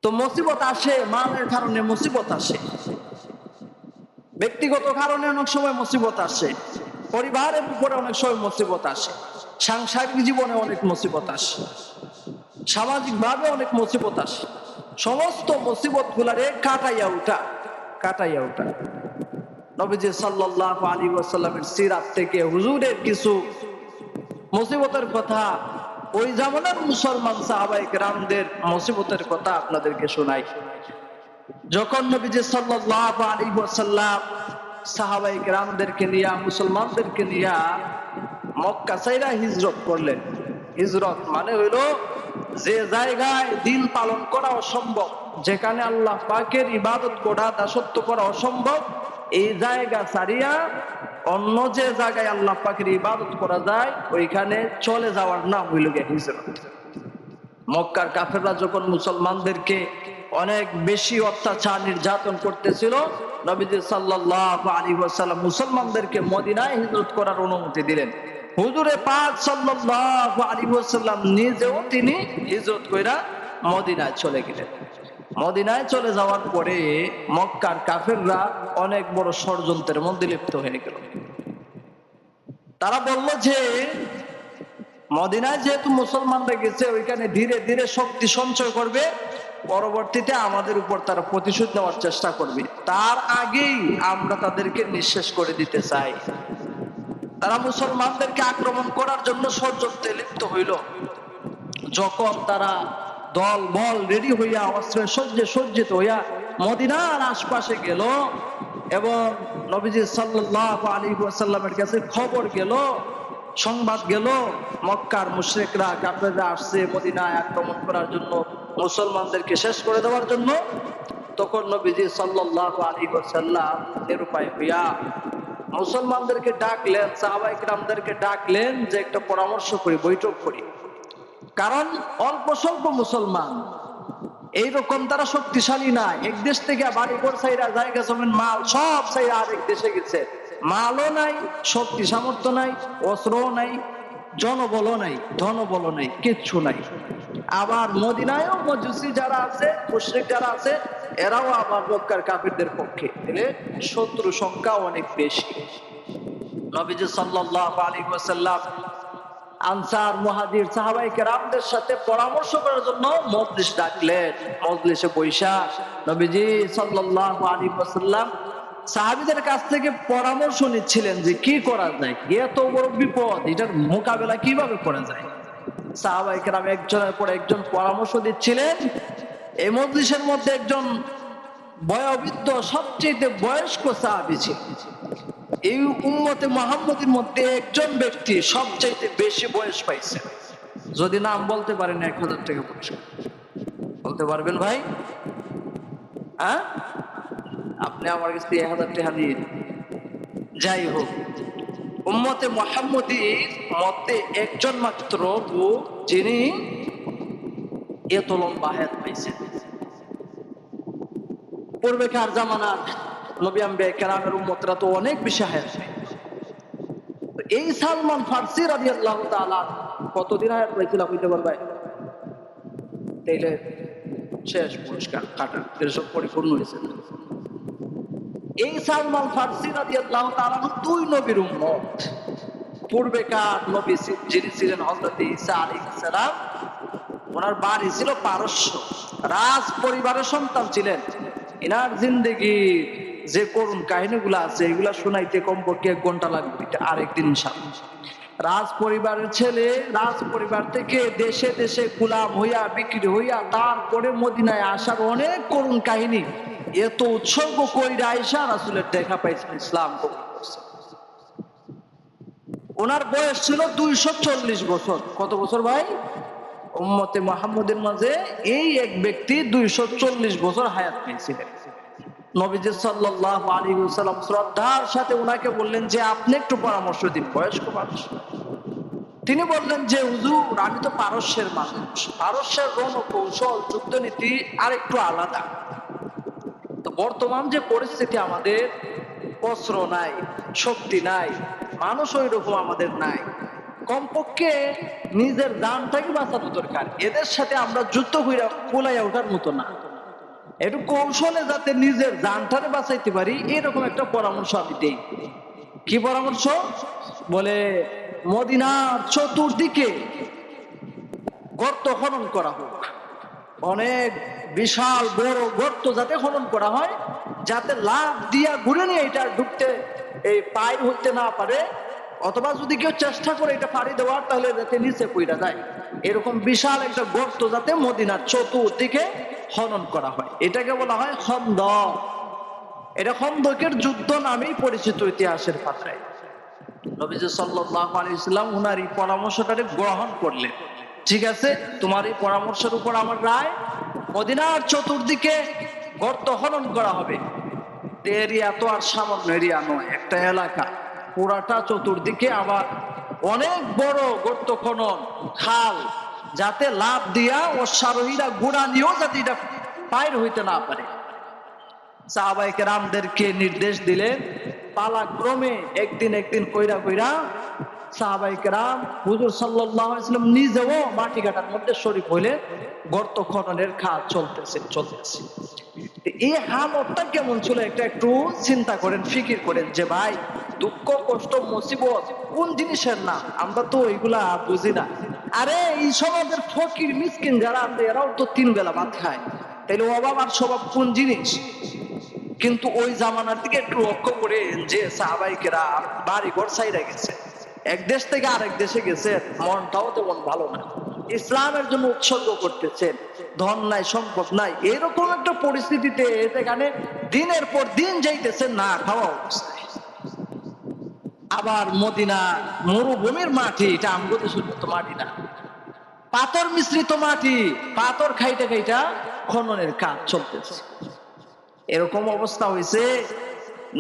তো মুসিবত আসে, মালের কারণে মুসিবত আসে, ব্যক্তিগত কারণে অনেক সময় মুসিবত আসে, পরিবারের উপরে অনেক সময় মুসিবত আসে, সাংসারিক জীবনে অনেক মুসিবত আসে, সামাজিক ভাবে অনেক মুসিবত আসে। সমস্ত মুসিবত গুলারে কাটাইয়া উঠা নবীজি সাল্লাল্লাহু আলাইহি ওয়াসাল্লামের সিরাত থেকে হুজুরের কিছু মুসিবতের কথা, ওই জামানার মুসলমান সাহাবায়ে কেরামদের মুসিবতের কথা আপনাদেরকে শোনাই। যখন নবীজি সাল্লাল্লাহু আলাইহি ওয়াসাল্লাম সাহাবায়ে কেরামদেরকে নিয়ে, মুসলমানদেরকে নিয়ে মক্কা ছাইরা হিজরত করলেন। হিজরত মানে হইলো যে জায়গায় দিন পালন করা অসম্ভব, যেখানে আল্লাহ পাকের ইবাদত করা, দাসত্ব করা অসম্ভব, এই জায়গা ছাড়িয়া অন্য যে জায়গায় আল্লাহ পাকের ইবাদত করা যায় ওইখানে চলে যাওয়ার নাম হইল গিয়ে হিজরত। মক্কার কাফেররা যখন মুসলমানদেরকে অনেক বেশি অত্যাচার নির্যাতন করতেছিল, নবীজি সাল্লাল্লাহু আলাইহি ওয়াসাল্লাম মুসলমানদেরকে মদিনায় হিজরত করার অনুমতি দিলেন। হুজুরে পাক সাল্লাল্লাহু আলাইহি ওয়াসাল্লাম নিজেও তিনি হিজরত কইরা মদিনায় চলে গেলেন। মদিনায় চলে যাওয়ার পরে মক্কার কাফেররা অনেক বড় ষড়যন্ত্রের মধ্যে লিপ্ত হয়ে গেল। তারা বলল যে মদিনায় যেহেতু মুসলমানরা গেছে, ওইখানে ধীরে ধীরে শক্তি সঞ্চয় করবে, পরবর্তীতে আমাদের উপর তারা প্রতিশোধ নেওয়ার চেষ্টা করবে, তার আগেই আমরা তাদেরকে নিঃশেষ করে দিতে চাই। তারা মুসলমানদেরকে আক্রমণ করার জন্য ষড়যন্ত্রে লিপ্ত হইল। যখন তারা দল বল রেডি হইয়া, অস্ত্রে সজ্জিত হইয়া মদিনার আশপাশে গেল এবং নবীজি সাল্লাল্লাহু আলাইহি ওয়াসাল্লামের কাছে খবর গেল, সংবাদ গেল, মক্কার মুশরিকরা কাফেররা আসছে মদিনায় আক্রমণ করার জন্য, মুসলমানদেরকে শেষ করে দেওয়ার জন্য। তখন নবীজি সাল্লাল্লাহু আলাইহি ওয়াসাল্লাম নিরুপায় হইয়া মুসলমানদেরকে ডাকলেন, সাহাবায়ে কিরামদেরকে ডাকলেন যে একটা পরামর্শ করি, বৈঠক করি। কারণ অল্প স্বল্প মুসলমান, এইরকম তারা শক্তিশালী না। এক দেশ থেকে বাড়ি ঘর ছাইরা, জায়গা জমিন, মাল সব ছাইরা আরেক দেশে গেছে। মালও নাই, শক্তি সামর্থ্য নাই, অস্ত্রও নাই, জনবলও নাই, ধনবলও নাই, কিচ্ছু নাই। আবার মদিনায়ও মজুসি যারা আছে, মুশরিক যারা আছে, এরাও আবার মক্কার কাফিরদের পক্ষে, তাহলে শত্রু সংখ্যা অনেক বেশি। নবীজি সাল্লাল্লাহু আলাইহি ওয়াসাল্লাম আনসার মুহাজির সাহাবায়ে কেরামদের সাথে পরামর্শ করার জন্য মজলিস ডাকলেন। মজলিসে বৈশা নবীজি সাল্লাল্লাহু আলাইহি ওয়াসাল্লাম সাহাবীদের কাছ থেকে পরামর্শ নিচ্ছিলেন যে কি করা যায়, এত বড় বিপদ, এটার মোকাবেলা কিভাবে করা যায়। সাহাবায়ে কেরাম একজনের পর একজন পরামর্শ দিচ্ছিলেন। এই মজলিসের মধ্যে একজন বয়োবৃদ্ধ, সবচেয়ে বয়স্ক সাহাবী ছিলেন। এই উম্মতে মুহাম্মাদের মধ্যে একজন ব্যক্তি সবচেয়ে বেশি বয়স পাইছে। যদি নাম বলতে পারেন 1000 টাকা পুরস্কার। বলতে পারবেন ভাই? হ্যাঁ, আপনি আমার কাছে 1000 টাকা দিন। যাই হোক, উম্মতে মুহাম্মাদের মধ্যে একজন মাত্র লোক যিনি এত লম্বা হায়াত পাইছেন। পূর্বেকার জামানার নবী আম্বিয়া কেরামের উম্মতরা তো অনেক বেশি হায়াত পায়। এই সালমান ফারসি রাদিয়াল্লাহু তাআলা কতদিন হায়াত পাইছিল কইতে পারবে? তাইলে শেষ পুরস্কার কাটা, এসব পরিপূর্ণ হয়েছে। এই সালমান ফারসি রাদিয়াল্লাহু তাআলা দুই নবীর উম্মত। পূর্বেকার নবী যিনি ছিলেন হযরত ঈসা আলাইহিস সালাম, ওনার বাড়ি ছিল পারস্য, রাজ পরিবারের সন্তান ছিলেন। এনার জিন্দেগি যে করুণ কাহিনীগুলো আছে, এগুলা শোনাইতে কমপক্ষে 1 ঘন্টা লাগবে, আরেকদিন ইনশাআল্লাহ। রাজ পরিবারের ছেলে, রাজ পরিবার থেকে দেশে দেশে গোলাম হইয়া, বিক্রি হইয়া, তারপরে মদিনায় আসার অনেক করুণ কাহিনী। এত উৎসর্গ কইরা আয়েশা রাসূলের দেখা পাইছেন, ইসলাম কবুল করছেন। ওনার বয়স ছিল 240 বছর। কত বছর ভাই? উম্মতে মুহাম্মাদের মাঝে এই এক ব্যক্তি 240 বছর হায়াত পেয়েছিলেন। নবীজি সাল্লাল্লাহু আলাইহি ওয়াসাল্লাম শ্রদ্ধার সাথে ওনাকে বললেন যে আপনি একটু পরামর্শ দিন, বয়স্ক মানুষ। তিনি বললেন যে হুজুর, আমি তো পারস্যের মানুষ, পারস্যের রণকৌশল, যুদ্ধনীতি আর একটু আলাদা। তো বর্তমান যে পরিস্থিতি, আমাদের অস্ত্র নাই, শক্তি নাই, মানুষ ওই রকম আমাদের নাই। কমপক্ষে নিজের জানটাকে বাঁচানো দরকার। এদের সাথে আমরা যুদ্ধ কইরা কোলাইয়া ওঠার মতো না, একটু কৌশলে যাতে নিজের জানটারে বাঁচাইতে পারি এরকম একটা পরামর্শ আমি দেই। কি পরামর্শ? বলে মদিনার চতুর্দিকে গর্ত খনন করা হোক, অনেক বিশাল বড় গর্ত যাতে খনন করা হয়, যাতে লাফ দিয়া ঘুরে নিয়ে এটা ঢুকতে এই পায়ের হইতে না পারে, অথবা যদি কেউ চেষ্টা করে এটা পাড়ি দেওয়ার তাহলে যাতে নিচে পইরা যায়, এরকম বিশাল একটা গর্ত যাতে মদিনার চতুর্দিকে খনন করা হয়, এটাকে বলা হয় খন্দক। এটা খন্দকের যুদ্ধ নামেই পরিচিত ইতিহাসের পাতায়। নবীজি সাল্লাল্লাহু আলাইহি ওয়াসাল্লাম উনার এই পরামর্শটাকে গ্রহণ করলেন। ঠিক আছে, তোমার এই পরামর্শের উপর আমার রায়, মদিনার চতুর্দিকে গর্ত খনন করা হবে। এরিয়া তো আর সামান্য এরিয়া নয়, একটা এলাকা পুরাটা চতুর্দিকে আবার অনেক বড় গর্ত খনন, খাল, যাতে লাফ দিয়া অশ্বারোহীরা ঘোড়া নিয়েও যাতে এটা পার হইতে না পারে। সাহাবায়ে কেরামদেরকে নির্দেশ দিলেন, পালাক্রমে একদিন কইরা কইরা সাহাবায়ে কেরাম হুজুর সাল্লাল্লাহু আলাইহি ওয়াসাল্লাম নিজেও মাটি কাটার মধ্যে শরীক হইলেন। গর্ত খননের কাজ চলতেছে। এই হালতটা কেমন ছিল একটা একটু চিন্তা করেন, ফিকির করেন যে ভাই, দুঃখ কষ্ট মুসিবত কোন জিনিসের না, আমরা তো ওইগুলা বুঝি না। আরে এই সমাজের ফকির মিসকিন যারা আছে এরাও তো 3 বেলা ভাত খায়, তাইলে অভাব আর স্বভাব কোন জিনিস? কিন্তু ওই জামানার দিকে একটু লক্ষ্য করে যে সাহাবায়ে কেরাম বাড়ি ঘর ছাইরা গেছে, এক দেশ থেকে আরেক দেশে গেছে, মনটাও তেমন ভালো না, ইসলামের জন্য উৎসর্গ করতেছেন, ধন নাই সম্পদ নাই, এরকম একটা পরিস্থিতিতে সেখানে দিনের পর দিন যাইতেছে না খাওয়া অবস্থায়। আবার মদিনা মরুভূমির মাটি, এটা আমগো দেশের মতো মাটি না, পাথর মিশ্রিত মাটি, পাথর খাইটা খাইটা খননের কাজ চলতেছে। এরকম অবস্থা হয়েছে,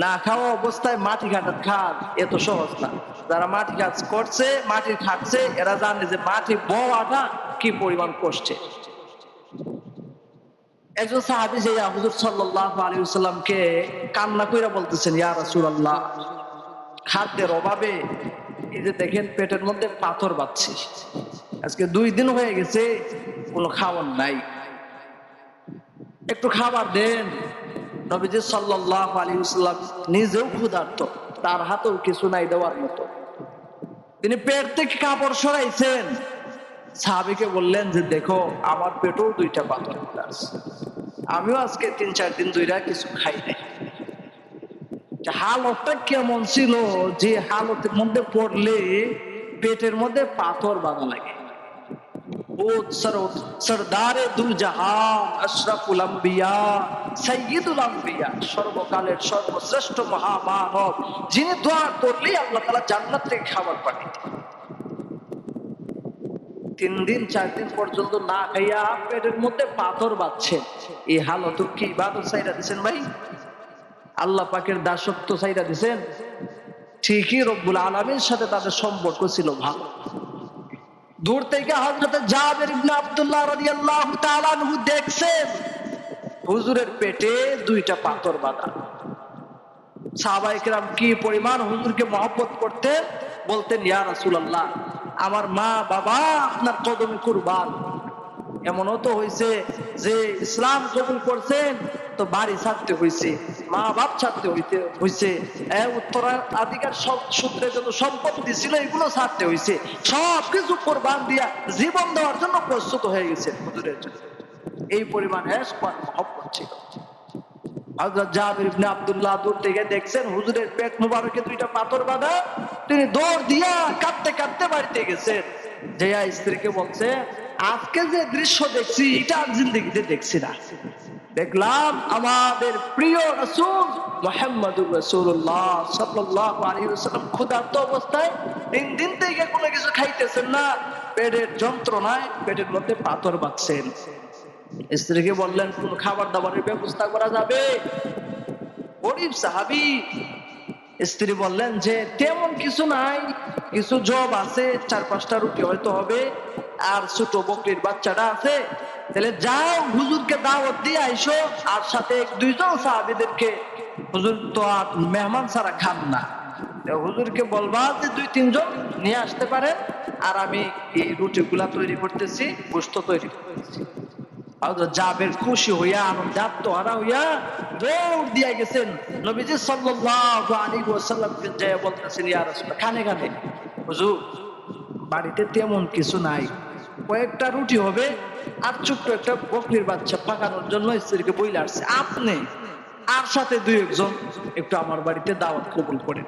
না খাওয়া অবস্থায় মাটি কাটার কাজ এত সহজ না। যারা মাটি কাজ করছে, মাটি খাটছে, এরা জানে যে মাটি বওয়াটা কি পরিমাণ কষ্টে। একজন সাহাবী যে হুজুর সাল্লাল্লাহু আলাইহি ওয়াসাল্লামকে কান্না কইরা বলতেছেন, ইয়া রাসূলুল্লাহ, খাদ্যের অভাবে এই যে দেখেন পেটের মধ্যে পাথর বাঁধছে, আজকে 2 দিন হয়ে গেছে কোনো খাবার নাই, একটু খাবার দেন। নবীজি সাল্লাল্লাহু আলাইহি ওয়াসাল্লাম নিজেও ক্ষুধার্ত, তার হাতেও কিছু নাই দেওয়ার মতো, তিনি পেট থেকে কাপড় সরাইছেন, সাহাবীকে বললেন যে দেখো আমার পেটেও 2টা পাথর আছে, আমিও আজকে 3-4 দিন ধরে কিছু খাই নাই। হালতটা কেমন ছিল, যে হালতের মধ্যে পড়লে পেটের মধ্যে পাথর বাঁধা লাগে। ও সরদারে দুল জাহান, আশরাফুল আম্বিয়া, সাইয়্যিদুল আম্বিয়া, সর্বকালের সর্বশ্রেষ্ঠ মহামানব, যিনি দোয়া করলেই আল্লাহ তাআলা জান্নাত থেকে খাবার পাঠিয়ে দেন। 3 দিন 4 দিন পর্যন্ত না খাইয়া পেটের মধ্যে পাথর বাঁধছে, এই হালত কি ইবাদত ছাইরা দিছেন ভাই? আল্লাহ পাকের দাসত্ব ছাইরা দিছেন? ঠিকই রব্বুল আলামিনের সাথে তাদের সম্পর্ক ছিল ভালো। দূর থেকে হযরত জাবের ইবনে আব্দুল্লাহ রাদিয়াল্লাহু তাআলা আনহু দেখছেন হুজুরের পেটে 2টা পাথর বাঁধা। সাহাবায়ে কেরাম কি পরিমাণ হুজুরকে মহব্বত করতেন, বলতেন, ইয়া রাসূলুল্লাহ, আমার মা বাবা আপনার কদমে কুরবান। এমনও তো হয়েছে যে ইসলাম কবুল করছেন তো বাড়ি ছাড়তে হয়েছে, মা বাপ ছাড়তে হয়েছে, উত্তরাধিকার সব সূত্রে যত সম্পত্তি ছিল এগুলো ছাড়তে হয়েছে, সবকিছু কোরবান দিয়া জীবন দেওয়ার জন্য প্রস্তুত হয়ে গেছে হুজুরের জন্য। এই পরিমাণ মহব্বত ছিল। হযরত জাবের ইবনে আব্দুল্লাহ দূর থেকে দেখছেন হুজুরের পেট মোবারকে 2টা পাথর বাঁধা, তিনি দৌড় দিয়া কাঁদতে কাঁদতে বাড়িতে গেছেন, যে স্ত্রীকে বলছে, আজকে যে দৃশ্য দেখছি এটা আর জিন্দেগিতে দেখছি না। দেখলাম আমাদের প্রিয় রাসূল মুহাম্মদুর রাসূলুল্লাহ সাল্লাল্লাহু আলাইহি ওয়াসাল্লাম ক্ষুধার্ত অবস্থায় 3 দিন থেকে কোনো কিছু খাইতেছেন না, পেটের যন্ত্রণায় পেটের মধ্যে পাথর বাঁধছেন। স্ত্রীকে বললেন, কোন খাবার দাবারের ব্যবস্থা করা যাবে? গরীব সাহাবী। স্ত্রী বললেন যে তেমন কিছু নাই, কিছু জব আছে, 4-5টা রুটি হয়তো হবে, আর ছোট বকরির বাচ্চাটা আছে, তাহলে যাও হুজুরকে দাওয়াত দিয়ে আইসো, আর সাথে 1-2 জন সাহাবীদেরকে, হুজুর তো আর মেহমান ছাড়া খান না, হুজুরকে বলবা যে 2-3 জন নিয়ে আসতে পারেন, আর আমি এই রুটিগুলা তৈরি করতেছি, গোশত তৈরি করতেছি। হযরত জাবের খুশি হইয়া আনন্দে আত্মহারা হইয়া দৌড় দিয়া গেছেন নবীজি সাল্লাল্লাহু আলাইহি ওয়াসাল্লামকে যেয়ে বলতেছেন, ইয়া রাসূলুল্লাহ, খানে খানে হুজুর বাড়িতে তেমন কিছু নাই, কয়েকটা রুটি হবে আর ছোট্ট একটা বকরির বাচ্চা পাকানোর জন্য স্ত্রীকে বইলে আসছে, আপনি আর সাথে 2-1 জন একটু আমার বাড়িতে দাওয়াত কবুল করেন।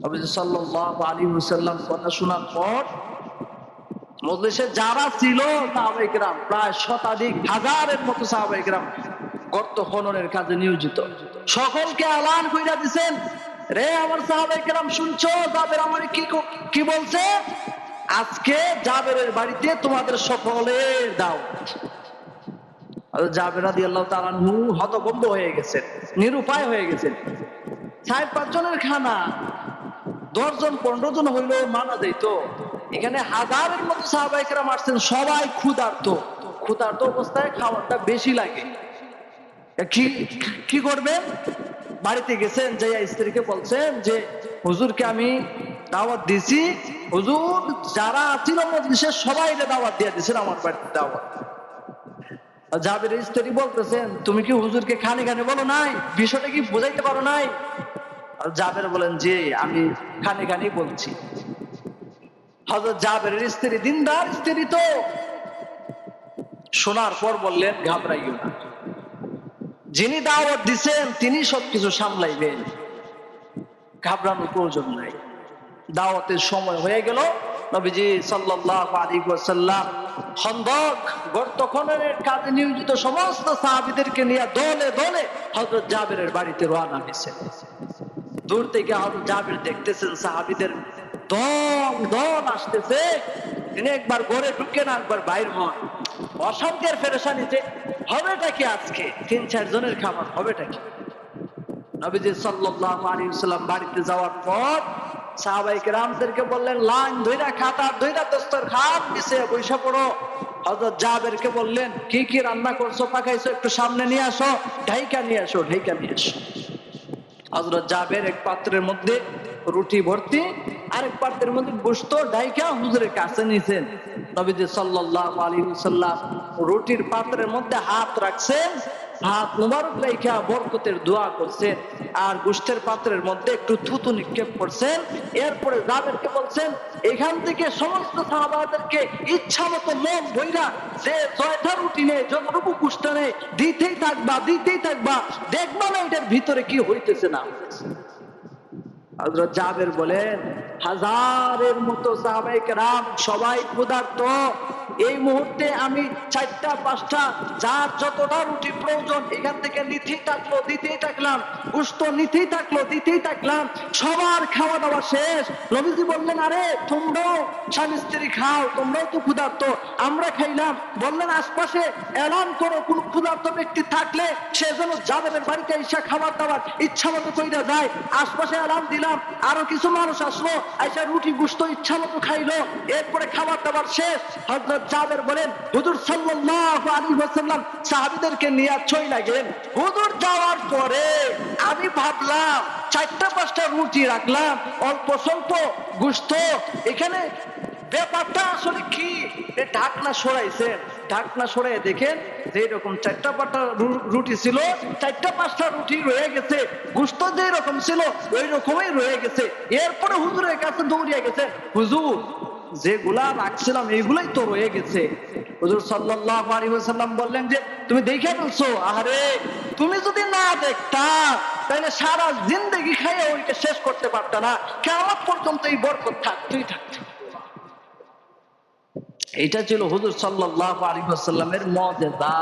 নবীজি সাল্লাল্লাহু আলাইহি ওয়াসাল্লাম কথা শোনার পর মজলিসে যারা ছিল সাহাবায়ে কেরাম, প্রায় শতাধিক হাজারের মতো সাহাবায়ে কেরাম গর্ত খননের কাজে নিয়োজিত। সকলকে এলান কইরা দিবেন, রে আমার সাহাবায়ে কেরাম শুনছো, জাবের আমার কি বলছে, আজকে জাবেরের বাড়িতে তোমাদের সকলের দাওয়াত। জাবের রাদিয়াল্লাহু তাআলা আনহু হতভম্ব হয়ে গেছেন, নিরুপায় হয়ে গেছেন। 4-5 জনের খানা 10 জন 15 জন হইলো মানা যাইত, এখানে হাজারের মতো সাহাবায়ে কেরাম আসছেন, সবাই ক্ষুধার্ত। ক্ষুধার্ত অবস্থায় খাবারটা বেশি লাগে, কি কি করবেন? বাড়িতে গেছেন, যাইয়া স্ত্রীকে বলছেন যে হুজুরকে আমি দাওয়াত দিছি, হুজুর যারা ছিল মজলিসে সবাইকে দাওয়াত দিয়ে দিয়েছেন আমার বাড়িতে দাওয়াত। জাবেরের স্ত্রী বলতেছেন, তুমি কি হুজুরকে খানে খানে বলো নাই, বিষয়টা কি বুঝাইতে পারো নাই? আর জাবের বলেন, যে আমি খানে খানেই বলছি। হযরত জাবেরের স্ত্রী দিনদার স্ত্রী তো, শোনার পর বললেন, ঘাবড়াইও না, যিনি দাওয়াত দিচ্ছেন তিনি সবকিছু সামলাইবেন, ঘাবড়ানোর প্রয়োজন নাই। দাওয়াতের সময় হয়ে গেল, নবীজি সাল্লাল্লাহু আলাইহি ওয়াসাল্লাম খন্দক গর্ত খননের কাজে নিয়োজিত সমস্ত সাহাবীদেরকে নিয়ে দলে দলে হযরত জাবেরের বাড়িতে রওনা হয়েছে। দূর থেকে হযরত জাবের দেখতেছেন সাহাবীদের দল দল আসতেছে, তিনি একবার ঘরে ঢুকেন, একবার বাইর হন, অশান্তির পেরেশানিতে হবেটা কি, আজকে 3-4 জনের খাবার হবেটা কি? নবীজি সাল্লাল্লাহু আলাইহি ওয়াসাল্লাম বাড়িতে যাওয়ার পর সাহাবায়ে কেরামদেরকে বললেন, লাইন ধইরা খাতা ধইরা দস্তরখান নিচে বসে পড়ো। হযরত জাবেরকে বললেন, কি কি রান্না করছো, পাকাইছো, একটু সামনে নিয়ে আসো, ঢাইকা নিয়ে আসো, ঢাইকা নিয়ে আসো। হযরত জাবের এক পাত্রের মধ্যে রুটি ভর্তি, আরেক পাত্রের মধ্যে গোশত ঢাইকা হুজুরের কাছে নিয়েছেন। নবীজি সাল্লাল্লাহু আলাইহি ওয়াসাল্লাম রুটির পাত্রের মধ্যে হাত রাখছেন, হাত মুবারক রেখা বরকতের দোয়া করছেন, আর গোশতের পাত্রের মধ্যে একটু থুতু নিক্ষেপ করছেন। এরপরে জাবেরকে বলছেন, এখান থেকে সমস্ত সাহাবাদেরকে ইচ্ছা মতো মন বইরা যে 6টা রুটি নেই, যতটুকু গোশত নেই, দিতেই থাকবা, দিতেই থাকবা, দেখবা না এটার ভিতরে কি হইতেছে না হইতেছে। হযরত জাবের বলেন, হাজারের মতো সাহাবায়ে কেরাম সবাই ক্ষুধার্ত, এই মুহূর্তে আমি 4টা-5টা যার যতটা রুটি প্রয়োজন এখান থেকে নিতেই থাকলো, দিতেই থাকলাম, গোশত নিতেই থাকলো, দিতেই থাকলাম, সবার খাওয়া দাওয়া শেষ। নবীজি বললেন, আরে তোমরাও স্বামী স্ত্রী খাও, তোমরাও তো ক্ষুধার্ত, আমরা খাইলাম। বললেন, আশপাশে এলান করো, কোন ক্ষুধার্ত ব্যক্তি থাকলে সে যেন জাবেরের বাড়িতে এসে খাবার দাবার ইচ্ছা মতো কইরা যায়। আশপাশে এলান দিলাম, আরো কিছু মানুষ আসলো, আইসা রুটি গোশত ইচ্ছা মতো খাইলো, এরপরে খাবার দাবার শেষ। হযরত জাবের বলেন, হুজুর সাল্লাল্লাহু আলাইহি ওয়াসাল্লাম সাহাবীদেরকে নিয়ে চইলা গেলেন। হুজুর যাওয়ার পরে আমি ভাবলাম 4টা-5টা রুটি রাখলাম, অল্প স্বল্প গোশত, এখানে ব্যাপারটা আসলে কি? ঢাকনা সরাইছেন, ঢাকনা সরাই দেখেন যে এরকম 4টা-5টা রুটি ছিল, 4টা-5টা রুটি রয়ে গেছে, গোশত যে রকম ছিল ওই রকমই রয়ে গেছে। এরপরে হুজুরের কাছে দৌড়িয়ে গেছে, হুজুর যেগুলা রাখছিলাম এইগুলাই তো রয়ে গেছে। হুজুর সাল্লাল্লাহু আলাইহি ওয়াসাল্লাম বললেন যে, তুমি দেখে ফেলছো? আরে তুমি যদি না দেখতা তাহলে সারা জিন্দেগি খাইয়ে ওইটা শেষ করতে পারতা না, কিয়ামত পর্যন্ত এই বরকত থাকতেই থাকতো। এটা ছিল হুজুর সাল্লাল্লাহু আলাইহি ওয়াসাল্লামের মুজিজা,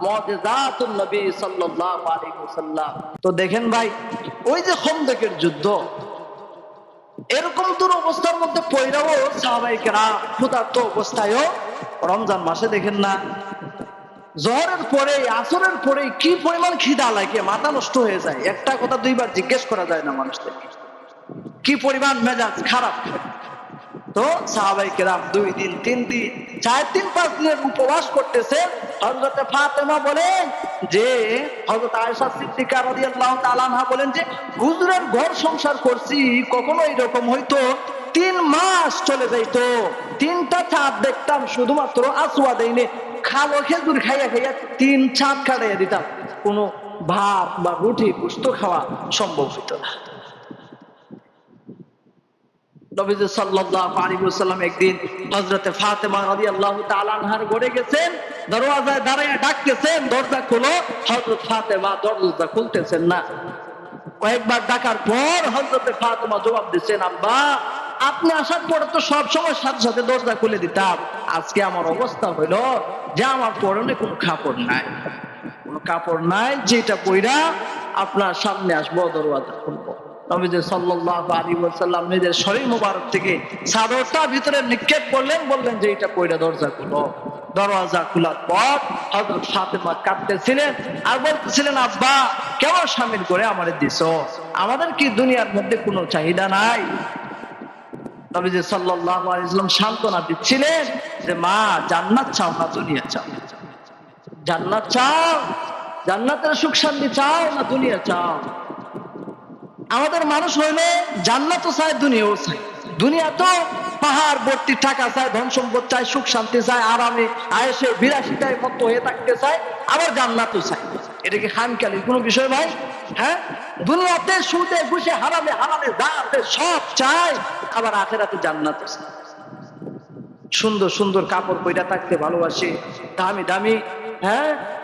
মুজিজাতুন নবী সাল্লাল্লাহু আলাইহি ওয়াসাল্লাম। তো দেখেন ভাই, ওই যে খন্দকের যুদ্ধ, এরকম দুরবস্থার মধ্যে পয়রাও সাহাবায়ে কেরাম ক্ষুধার্ত অবস্থায়ও রমজান মাসে দেখেন না, জোহরের পরে আসরের পরে কি পরিমাণ খিদা লাগে, মাথা নষ্ট হয়ে যায়, একটা কথা 2বার জিজ্ঞেস করা যায় না মানুষদের, কি পরিমাণ মেজাজ খারাপ। তো সাহাবায়ে কেরাম 2 দিন 3 দিন 4-5 দিনের উপবাস করতেছেন। হযরতে ফাতেমা বলেন যে হযরত আয়েশা সিদ্দিকা রাদিয়াল্লাহু তাআলা আনহা বলেন যে হুজুরের ঘর সংসার করছি, কখনো এরকম হয়তো 3 মাস চলে যাইতো, 3টা চাঁদ দেখতাম, শুধুমাত্র আসওয়াদাইনে খালো খেজুর খাইয়া খাইয়া 3 চাঁদ কাটাইয়া দিতাম, কোনো ভাত বা রুটি গোশত খাওয়া সম্ভব হইতো না। নবীজি সাল্লাল্লাহু আলাইহি ওয়াসাল্লাম একদিন হযরতে ফাতেমা রাদিয়াল্লাহু তাআলা আনহার ঘরে গেছেন, দরওয়াজায় দাঁড়িয়ে ডাকতেছেন, দরজা খোলো। হযরত ফাতেমা দরজা খুলতেছেন না। কয়েকবার ডাকার পর হযরতে ফাতেমা জবাব দিচ্ছেন, আব্বা আপনি আসার পরে তো সব সময় সাথে সাথে দরজা খুলে দিতাম, আজকে আমার অবস্থা হইলো যে আমার পরনে কোনো কাপড় নাই, কোনো কাপড় নাই, যেটা পইরা আপনার সামনে আসবো, দরওয়াজা খুলবো। নবীজি সাল্লাল্লাহু আলাইহি ওয়াসাল্লাম নিজের শরীর মোবারক থেকে চাদরটা ভিতরে নিক্ষেপ করলেন, বললেন যে এটা পইরা দরজা খুলো। দরওয়াজা খোলার পর হযরত ফাতেমা কাঁদতেছিলেন আর বলতেছিলেন, আব্বা কেমন স্বামীর করে আমাদের দিছো, আমাদের কি দুনিয়ার মধ্যে কোনো চাহিদা নাই? নবীজি সাল্লাল্লাহু আলাইহি ওয়াসাল্লাম সান্ত্বনা দিচ্ছিলেন যে মা, জান্নাত চাও না দুনিয়া চাও? জান্নাত চাও, জান্নাতের সুখ শান্তি চাও না দুনিয়া চাও? আমাদের মানুষ হইলে জান্নাতও চায়, দুনিয়াও চায়। দুনিয়া তো পাহাড় ভর্তি টাকা চায়, ধন সম্পদ চায়, সুখ শান্তি চায়, আরামে আয়েসে বিলাসিতায় মত হয়ে থাকতে চায়, আবার জান্নাতও চায়। এটা কি খামখেয়ালির কোনো বিষয় ভাই? হ্যাঁ, দুনিয়াতে সুদে ঘুষে হারামে হারামে যা আছে সব চায়, আবার আখেরাতে জান্নাতও চায়। সুন্দর সুন্দর কাপড় পয়রা থাকতে ভালোবাসে, দামি দামি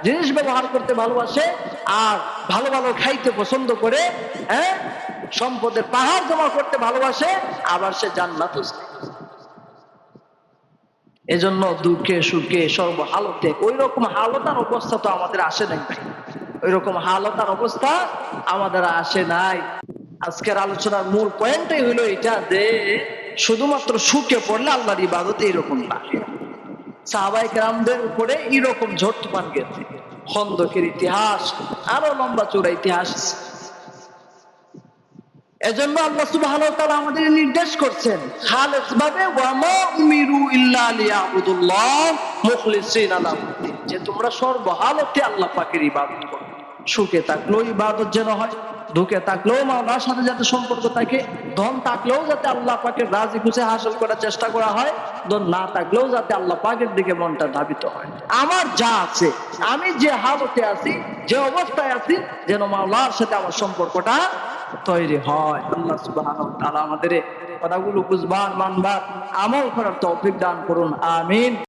জিনিস ব্যবহার করতে ভালোবাসে, আর ভালো ভালো খাইতে পছন্দ করে, সম্পদের পাহাড় জমা করতে ভালোবাসে, আবার সে জান্নাতও চায়। এজন্য দুঃখে সুখে সর্বহালতে ওই রকম হালতার অবস্থা তো আমাদের আসে নাই ভাই, ওই রকম হালতার অবস্থা আমাদের আসে নাই। আজকের আলোচনার মূল পয়েন্টই হলো এটা যে শুধুমাত্র সুখে পড়লে আল্লাহর ইবাদত এইরকম লাগে। সাহাবায়ে কেরামদের উপরে এইরকম ঝড় তুফান গেছে, খন্দকের ইতিহাস, আরো লম্বা চূড়া ইতিহাস। এজন্য আল্লাহ সুবহানাহু ওয়া তাআলা আমাদের নির্দেশ করছেন খালেস ভাবে, ওয়া মা উমিরু ইল্লা লিয়াবুদুল্লাহ মুখলিসিনা লাহুদ্দিন, যে তোমরা সর্বহালতে আল্লাহ পাকের ইবাদত করো। সুখে থাকলেও ইবাদত যেন হয়, দুঃখে থাকলেও মাওলার সাথে যাতে সম্পর্ক থাকে, ধন থাকলেও যাতে আল্লাহ পাকের রাজি খুশি হাসিল করার চেষ্টা করা হয়, ধন না থাকলেও যাতে আল্লাহ পাকের দিকে মনটা ধাবিত হয়। আমার যা আছে, আমি যে হালতে আছি, যে অবস্থায় আছি, যেন মাওলার সাথে আমার সম্পর্কটা তৈরি হয়। আল্লাহ সুবহানাহু ওয়া তাআলা আমাদের কথাগুলো বুঝবার, মানবার, আমল করার তৌফিক দান করুন। আমিন।